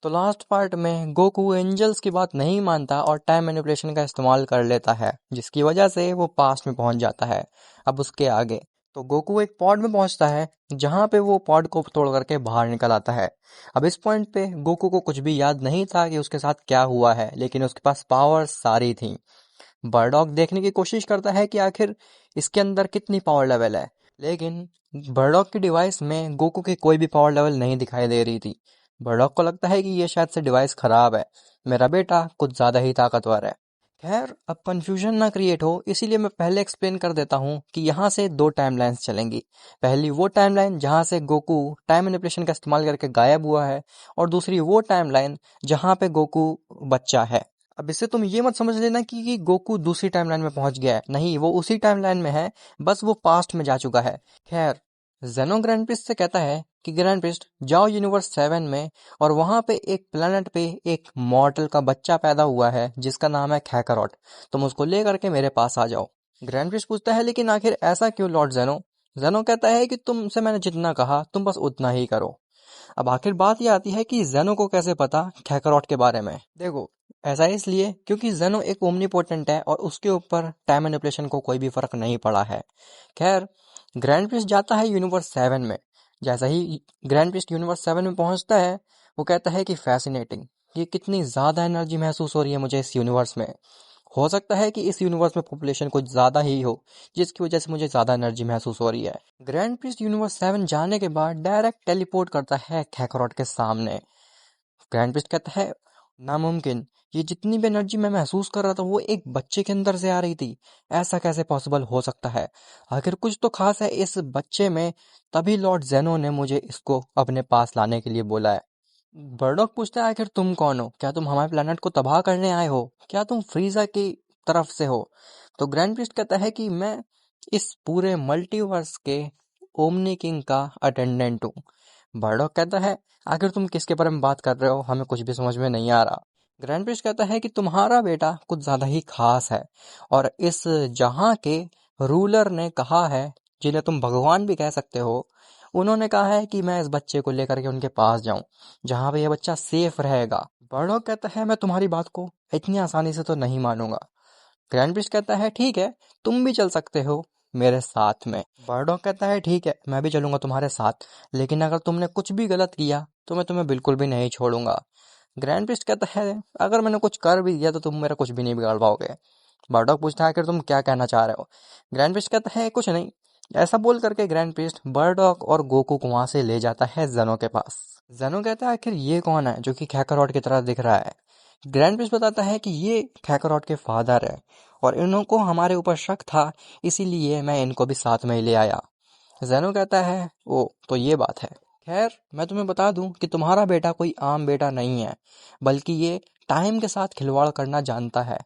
तो last part में Goku angels की बात नहीं मानता और टाइम मैनिपुलेशन का इस्तेमाल कर लेता है, जिसकी वजह से वो पास्ट में पहुंच जाता है। अब उसके आगे तो गोकू एक पॉड में पहुंचता है, जहां पे वो पॉड को तोड़ करके बाहर निकल आता है। अब इस पॉइंट पे गोकू को कुछ भी याद नहीं था कि उसके साथ क्या हुआ है, लेकिन उसके पास पावर सारी थी। बर्डॉग देखने की कोशिश करता है कि आखिर इसके अंदर कितनी पावर लेवल है, लेकिन बर्डॉग की डिवाइस में गोकू की कोई भी पावर लेवल नहीं दिखाई दे रही थी। बर्डॉग को लगता है कि ये शायद से डिवाइस खराब है, मेरा बेटा कुछ ज़्यादा ही ताकतवर है। खैर, अब कंफ्यूजन ना क्रिएट हो, इसीलिए मैं पहले एक्सप्लेन कर देता हूँ कि यहाँ से दो टाइमलाइंस चलेंगी। पहली वो टाइमलाइन जहाँ से गोकू टाइम मैनिपुलेशन का इस्तेमाल करके गायब हुआ है, और दूसरी वो टाइमलाइन जहाँ पे गोकू बच्चा है। अब इससे तुम ये मत समझ लेना कि गोकू दूसरी टाइमलाइन में पहुंच गया है, नहीं, वो उसी टाइमलाइन में है, बस वो पास्ट में जा चुका है। खैर, जेनो ग्रैंड प्रिस्ट से कहता है कि ग्रैंड प्रिस्ट जाओ यूनिवर्स 7 में, और वहां पे एक प्लेनेट पे एक मॉर्टल का बच्चा पैदा हुआ है जिसका नाम है खैकरॉट, तुम उसको ले करके मेरे पास आ जाओ। ग्रैंड प्रिस्ट पूछता है लेकिन आखिर ऐसा क्यों लॉर्ड जेनो? जेनो कहता है कि तुमसे मैंने जितना कहा तुम बस उतना ही करो। अब आखिर बात यह आती है कि जेनो को कैसे पता खैकरॉट के बारे में। देखो, ऐसा इसलिए क्योंकि जेनो एक ओमनीपोटेंट है और उसके ऊपर टाइम मैनिपुलेशन को कोई भी फर्क नहीं पड़ा है। खैर, ग्रैंड प्रिस्ट जाता है यूनिवर्स 7 में। जैसा ही ग्रैंड प्रिस्ट यूनिवर्स 7 में पहुंचता है, वो कहता है कि फैसिनेटिंग, ये कितनी ज़्यादा एनर्जी महसूस हो रही है मुझे इस यूनिवर्स में। हो सकता है कि इस यूनिवर्स में पॉपुलेशन कुछ ज़्यादा ही हो, जिसकी वजह से मुझे ज़्यादा एनर्जी महसूस हो रही है। ग्रैंड प्रिस्ट यूनिवर्स 7 जाने के बाद डायरेक्ट टेलीपोर्ट करता है खैकरॉट के सामने। ग्रैंड प्रिस्ट कहता है, नामुमकिन, ये जितनी भी एनर्जी मैं महसूस कर रहा था वो एक बच्चे के अंदर से आ रही थी, ऐसा कैसे पॉसिबल हो सकता है? आखिर कुछ तो खास है इस बच्चे में, तभी लॉर्ड जेनो ने मुझे इसको अपने पास लाने के लिए बोला है। बर्डॉक पूछता है, आखिर तुम कौन हो? क्या तुम हमारे प्लेनेट को तबाह करने आए हो? क्या तुम फ्रीजा की तरफ से हो? तो ग्रैंड प्रिस्ट कहता है कि मैं इस पूरे मल्टीवर्स के ओमनी किंग का अटेंडेंट हूँ। बर्डॉक कहता है, आखिर तुम किसके बारे में बात कर रहे हो? हमें कुछ भी समझ में नहीं आ रहा। ग्रैंड प्रिस्ट कहता है कि तुम्हारा बेटा कुछ ज्यादा ही खास है, और इस जहां के रूलर ने कहा है, जिन्हें तुम भगवान भी कह सकते हो, उन्होंने कहा है कि मैं इस बच्चे को लेकर के उनके पास जाऊं, जहां पे यह बच्चा सेफ रहेगा। बर्डॉक कहता है, मैं तुम्हारी बात को इतनी आसानी से तो नहीं मानूंगा। ग्रैंड प्रिस्ट कहता है, ठीक है, तुम भी चल सकते हो मेरे साथ में। बर्डॉक कहता है, ठीक है, मैं भी चलूंगा तुम्हारे साथ, लेकिन अगर तुमने कुछ भी गलत किया तो मैं तुम्हें बिल्कुल भी नहीं छोड़ूंगा। ग्रैंड प्रिस्ट कहता है, अगर मैंने कुछ कर भी दिया तो तुम मेरा कुछ भी नहीं बिगाड़ पाओगे। बर्डॉक पूछता है, आखिर तुम क्या कहना चाह रहे हो? ग्रैंड प्रिस्ट कहता है, कुछ नहीं। ऐसा बोल करके ग्रैंड प्रिस्ट बर्डॉक और गोकू को वहां से ले जाता है जेनो के पास। जेनो कहता है, आखिर ये कौन है जो कि खैकरॉट की तरह दिख रहा है? ग्रैंड प्रिस्ट बताता है कि ये खैकरॉट के फादर है, और इनको हमारे ऊपर शक था, इसीलिए मैं इनको भी साथ में ही ले आया। जेनो कहता है, ओ तो ये बात है। खैर, मैं तुम्हें बता दूं कि तुम्हारा बेटा कोई आम बेटा नहीं है, बल्कि ये टाइम के साथ खिलवाड़ करना जानता है,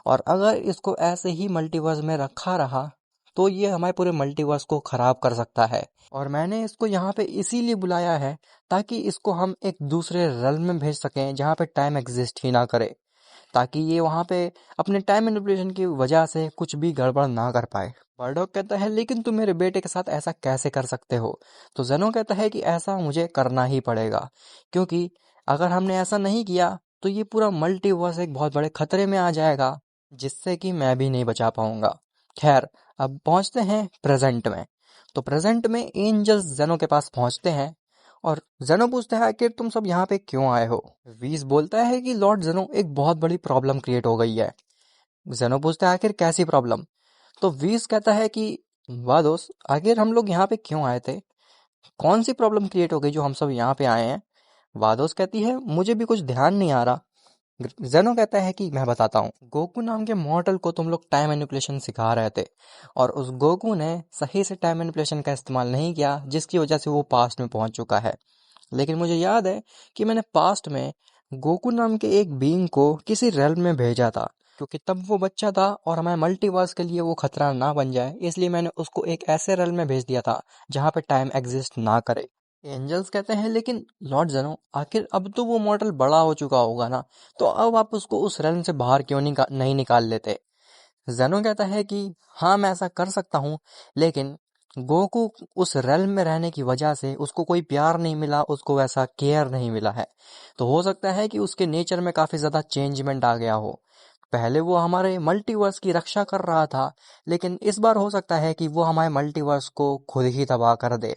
और अगर इसको ऐसे ही मल्टीवर्स में रखा रहा तो ये हमारे पूरे मल्टीवर्स को खराब कर सकता है। और मैंने इसको यहाँ पे इसीलिए बुलाया है ताकि इसको हम एक दूसरे रेल्म में भेज सकें जहाँ पे टाइम एग्जिस्ट ही ना करे, ताकि ये वहां पे अपने टाइम मैनिपुलेशन की वजह से कुछ भी गड़बड़ ना कर पाए। बर्डॉक कहता है, लेकिन तुम मेरे बेटे के साथ ऐसा कैसे कर सकते हो? तो जेनो कहता है कि ऐसा मुझे करना ही पड़ेगा, क्योंकि अगर हमने ऐसा नहीं किया तो ये पूरा मल्टीवर्स एक बहुत बड़े खतरे में आ जाएगा, जिससे कि मैं भी नहीं बचा पाऊंगा। खैर, अब पहुंचते हैं प्रेजेंट में। तो प्रेजेंट में एंजल्स जेनो के पास पहुंचते हैं, और जेनो पूछता है, आखिर तुम सब यहाँ पे क्यों आए हो? वीस बोलता है कि लॉर्ड जेनो, एक बहुत बड़ी प्रॉब्लम क्रिएट हो गई है। जेनो पूछता है, आखिर कैसी प्रॉब्लम? तो वीस कहता है कि वाह दोस्त, आखिर हम लोग यहाँ पे क्यों आए थे? कौन सी प्रॉब्लम क्रिएट हो गई जो हम सब यहाँ पे आए हैं? वादोस कहती है, मुझे भी कुछ ध्यान नहीं आ रहा। जेनो कहता है कि मैं बताता हूँ। गोकू नाम के मॉडल को तुम लोग टाइम मैनिपुलेशन सिखा रहे थे, और उस गोकू ने सही से टाइम मैनिपुलेशन का इस्तेमाल नहीं किया, जिसकी वजह से वो पास्ट में पहुंच चुका है। लेकिन मुझे याद है कि मैंने पास्ट में गोकू नाम के एक बीइंग को किसी रेल्म में भेजा था, क्योंकि तब वो बच्चा था और हमारे मल्टीवर्स के लिए वो खतरा ना बन जाए, इसलिए मैंने उसको एक ऐसे रेल्म में भेज दिया था जहाँ पे टाइम एग्जिस्ट ना करे। एंजल्स कहते हैं, लेकिन लॉर्ड जेनो, आखिर अब तो वो मॉडल बड़ा हो चुका होगा ना, तो अब आप उसको उस रेल्म से बाहर क्यों नहीं निकाल लेते? जेनो कहता है कि हाँ, मैं ऐसा कर सकता हूँ, लेकिन गोकू उस रेल्म में रहने की वजह से उसको कोई प्यार नहीं मिला, उसको वैसा केयर नहीं मिला है। तो हो सकता है कि उसके नेचर में काफी ज्यादा चेंजमेंट आ गया हो। पहले वो हमारे मल्टीवर्स की रक्षा कर रहा था, लेकिन इस बार हो सकता है कि वो हमारे मल्टीवर्स को खुद ही तबाह कर दे।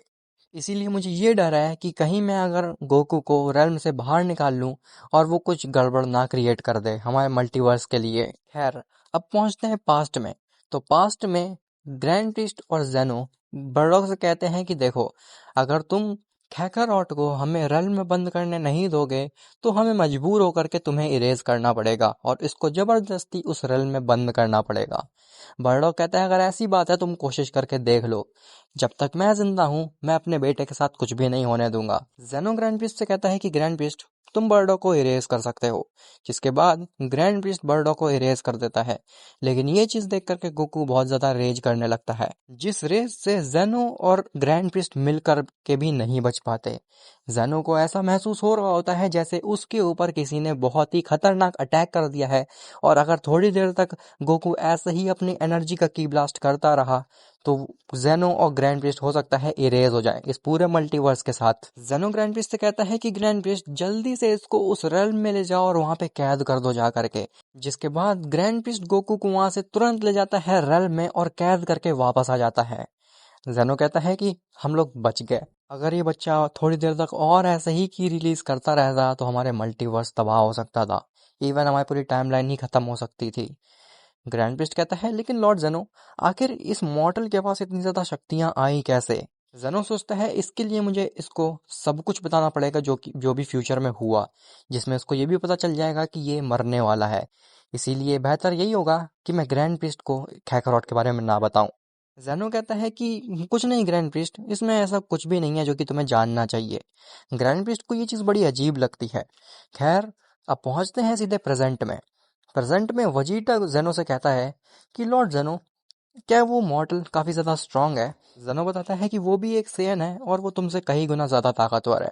इसीलिए मुझे ये डर है कि कहीं मैं अगर गोकू को रेल्म से बाहर निकाल लूं और वो कुछ गड़बड़ ना क्रिएट कर दे हमारे मल्टीवर्स के लिए। खैर, अब पहुंचते हैं पास्ट में। तो पास्ट में ग्रैंड प्रीस्ट और जेनो बर्डॉग से कहते हैं कि देखो, अगर तुम खैकारॉट को हमें रेल्म में बंद करने नहीं दोगे तो हमें मजबूर होकर के तुम्हें इरेज करना पड़ेगा और इसको जबरदस्ती उस रेल्म में बंद करना पड़ेगा। बर्डॉग कहता है अगर ऐसी बात है तुम कोशिश करके देख लो, जब तक मैं जिंदा हूँ मैं अपने बेटे के साथ कुछ भी नहीं होने दूंगा। जेनो ग्रैंड प्रीस्ट से कहता है कि ग्रैंड प्रीस्ट, तुम बर्डो को इरेज कर सकते हो। जिसके बाद ग्रैंड प्रीस्ट बर्डो को इरेज कर देता है, लेकिन ये चीज देख करके गोकू बहुत ज्यादा रेज करने लगता है, जिस रेज से जेनो और ग्रैंड प्रीस्ट मिलकर के भी नहीं बच पाते। जेनो को ऐसा महसूस हो रहा होता है जैसे उसके ऊपर किसी ने बहुत ही खतरनाक अटैक कर दिया है, और अगर थोड़ी देर तक गोकू ऐसे ही अपनी एनर्जी का की ब्लास्ट करता रहा तो जेनो और ग्रैंड प्रीस्ट हो सकता है इरेज हो जाए इस पूरे मल्टीवर्स के साथ। जेनो ग्रैंड प्रीस्ट से कहता है कि ग्रैंड प्रीस्ट जल्दी से इसको उस रेल्म में ले जाओ और वहां पे कैद कर दो जा करके। जिसके बाद ग्रैंड प्रीस्ट गोकू को वहां से तुरंत ले जाता है रेल्म में और कैद करके वापस आ जाता है। जेनो कहता है कि हम लोग बच गए। अगर ये बच्चा थोड़ी देर तक और ऐसे ही की रिलीज करता रहता तो हमारे मल्टीवर्स तबाह हो सकता था, इवन हमारी पूरी टाइमलाइन ही खत्म हो सकती थी। ग्रैंड प्रीस्ट कहता है लेकिन लॉर्ड जेनो, आखिर इस मॉर्टल के पास इतनी ज्यादा शक्तियां आई कैसे? जेनो सोचता है इसके लिए मुझे इसको सब कुछ बताना पड़ेगा जो भी फ्यूचर में हुआ, जिसमें उसको ये भी पता चल जाएगा कि ये मरने वाला है। इसीलिए बेहतर यही होगा कि मैं ग्रैंड प्रीस्ट को खैकरॉट के बारे में ना बताऊं। जेनो कहता है कि कुछ नहीं ग्रैंड प्रीस्ट, इसमें ऐसा कुछ भी नहीं है जो कि तुम्हें जानना चाहिए। ग्रैंड प्रीस्ट को ये चीज बड़ी अजीब लगती है। खैर, अब पहुंचते हैं सीधे प्रेजेंट में। प्रेजेंट में वजीटा जेनो से कहता है कि लॉर्ड जेनो, क्या वो मॉर्टल काफी ज्यादा स्ट्रांग है? जेनो बताता है कि वो भी एक सेयन है और वो तुमसे कई गुना ज्यादा ताकतवर है।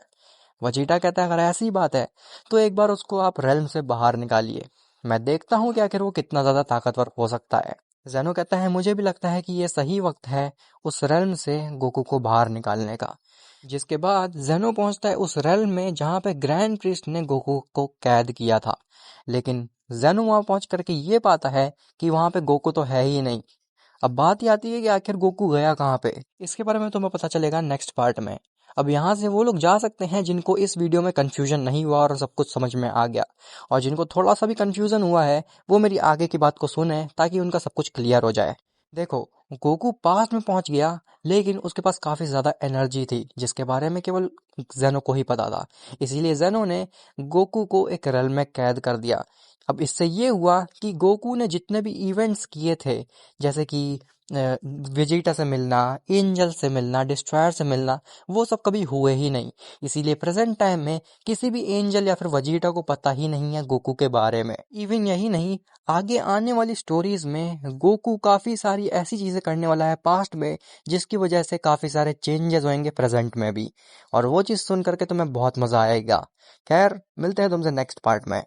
वजीटा कहता है अगर ऐसी बात है तो एक बार उसको आप रेल्म से बाहर निकालिए, मैं देखता हूँ कि आखिर वो कितना ज्यादा ताकतवर हो सकता है। जेनो कहता है मुझे भी लगता है कि ये सही वक्त है उस रेल्म से गोकू को बाहर निकालने का। जिसके बाद जेनो पहुंचता है उस रेल्म में जहां पे ग्रैंड प्रीस्ट ने गोकू को कैद किया था, लेकिन जेनो वहां पहुंच करके ये पाता है कि वहां पे गोकू तो है ही नहीं। अब बात ये आती है कि आखिर गोकू गया कहाँ पे। इसके बारे में तुम्हें पता चलेगा नेक्स्ट पार्ट में। अब यहाँ से वो लोग जा सकते हैं जिनको इस वीडियो में कंफ्यूजन नहीं हुआ और सब कुछ समझ में आ गया, और जिनको थोड़ा सा भी कंफ्यूजन हुआ है वो मेरी आगे की बात को सुने ताकि उनका सब कुछ क्लियर हो जाए। देखो, गोकू पास्ट में पहुंच गया, लेकिन उसके पास काफी ज्यादा एनर्जी थी जिसके बारे में केवल जेनो को ही पता था। इसीलिए जेनो ने गोकू को एक रेल में कैद कर दिया। अब इससे ये हुआ कि गोकू ने जितने भी इवेंट्स किए थे, जैसे कि वेजिटा से मिलना, एंजल से मिलना, डिस्ट्रॉयर से मिलना, वो सब कभी हुए ही नहीं। इसीलिए प्रेजेंट टाइम में किसी भी एंजल या फिर वेजिटा को पता ही नहीं है गोकू के बारे में। इवन यही नहीं, आगे आने वाली स्टोरीज में गोकू काफी सारी ऐसी चीजें करने वाला है पास्ट में, जिसकी वजह से काफी सारे चेंजेस होंगे प्रेजेंट में भी, और वो चीज सुन करके तुम्हें बहुत मजा आएगा। खैर, मिलते हैं तुमसे नेक्स्ट पार्ट में।